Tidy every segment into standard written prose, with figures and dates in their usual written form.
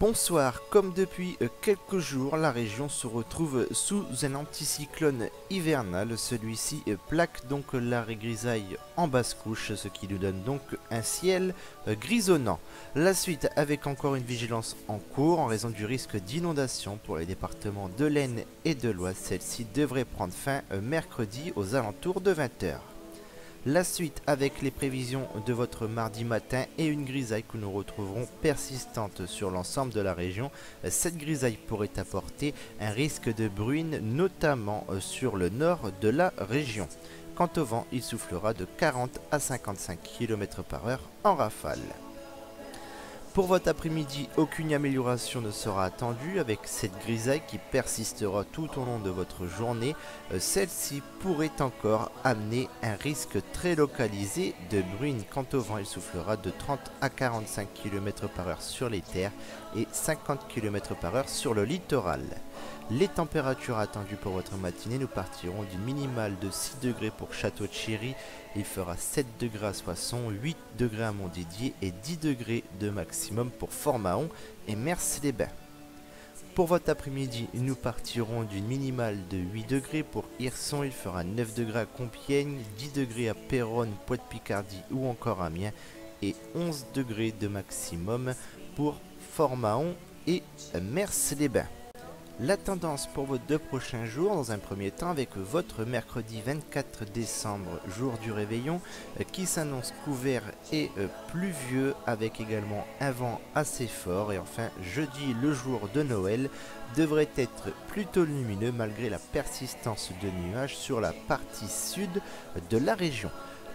Bonsoir, comme depuis quelques jours, la région se retrouve sous un anticyclone hivernal. Celui-ci plaque donc l'arrêt grisaille en basse couche, ce qui nous donne donc un ciel grisonnant. La suite avec encore une vigilance en cours en raison du risque d'inondation pour les départements de l'Aisne et de l'Oise. Celle-ci devrait prendre fin mercredi aux alentours de 20 h. La suite avec les prévisions de votre mardi matin et une grisaille que nous retrouverons persistante sur l'ensemble de la région. Cette grisaille pourrait apporter un risque de bruine, notamment sur le nord de la région. Quant au vent, il soufflera de 40 à 55 km/h en rafale. Pour votre après-midi, aucune amélioration ne sera attendue avec cette grisaille qui persistera tout au long de votre journée. Celle-ci pourrait encore amener un risque très localisé de bruine. Quant au vent, il soufflera de 30 à 45 km/h sur les terres et 50 km/h sur le littoral. Les températures attendues pour votre matinée, nous partirons d'une minimale de 6 degrés pour Château-Thierry. Il fera 7 degrés à Soissons, 8 degrés à Montdidier et 10 degrés de maximum pour Fort-Mahon et Mers-les-Bains. Pour votre après-midi, nous partirons d'une minimale de 8 degrés pour Hirson. Il fera 9 degrés à Compiègne, 10 degrés à Péronne, Poix-de-Picardie ou encore Amiens et 11 degrés de maximum pour Fort-Mahon et Mers-les-Bains. La tendance pour vos 2 prochains jours, dans un premier temps avec votre mercredi 24 décembre, jour du réveillon, qui s'annonce couvert et pluvieux avec également un vent assez fort. Et enfin jeudi, le jour de Noël, devrait être plutôt lumineux malgré la persistance de nuages sur la partie sud de la région.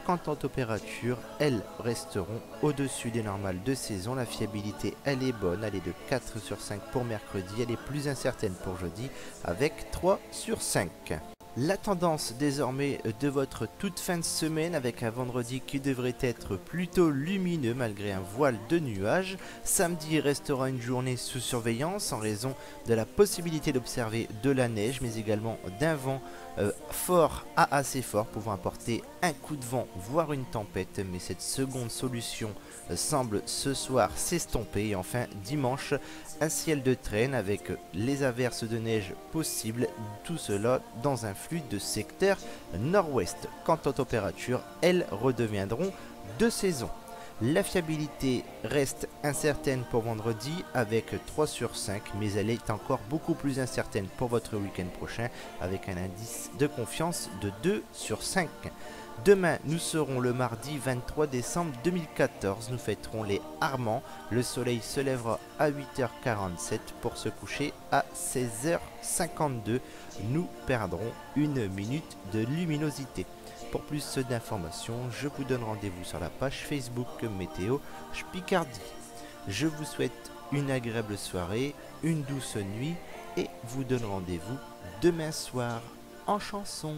Quant aux températures, elles resteront au-dessus des normales de saison. La fiabilité, elle est bonne, elle est de 4 sur 5 pour mercredi, elle est plus incertaine pour jeudi avec 3 sur 5. La tendance désormais de votre toute fin de semaine avec un vendredi qui devrait être plutôt lumineux malgré un voile de nuages. Samedi restera une journée sous surveillance en raison de la possibilité d'observer de la neige mais également d'un vent fort à assez fort pouvant apporter un coup de vent voire une tempête, mais cette seconde solution semble ce soir s'estomper. Et enfin dimanche, un ciel de traîne avec les averses de neige possibles, tout cela dans un flux de secteur nord-ouest. Quant aux températures, elles redeviendront de saison. La fiabilité reste incertaine pour vendredi avec 3 sur 5, mais elle est encore beaucoup plus incertaine pour votre week-end prochain avec un indice de confiance de 2 sur 5. Demain, nous serons le mardi 23 décembre 2014. Nous fêterons les Armands. Le soleil se lèvera à 8h47 pour se coucher à 16h52. Nous perdrons une minute de luminosité. Pour plus d'informations, je vous donne rendez-vous sur la page Facebook Météo Picardie. Je vous souhaite une agréable soirée, une douce nuit et vous donne rendez-vous demain soir en chanson.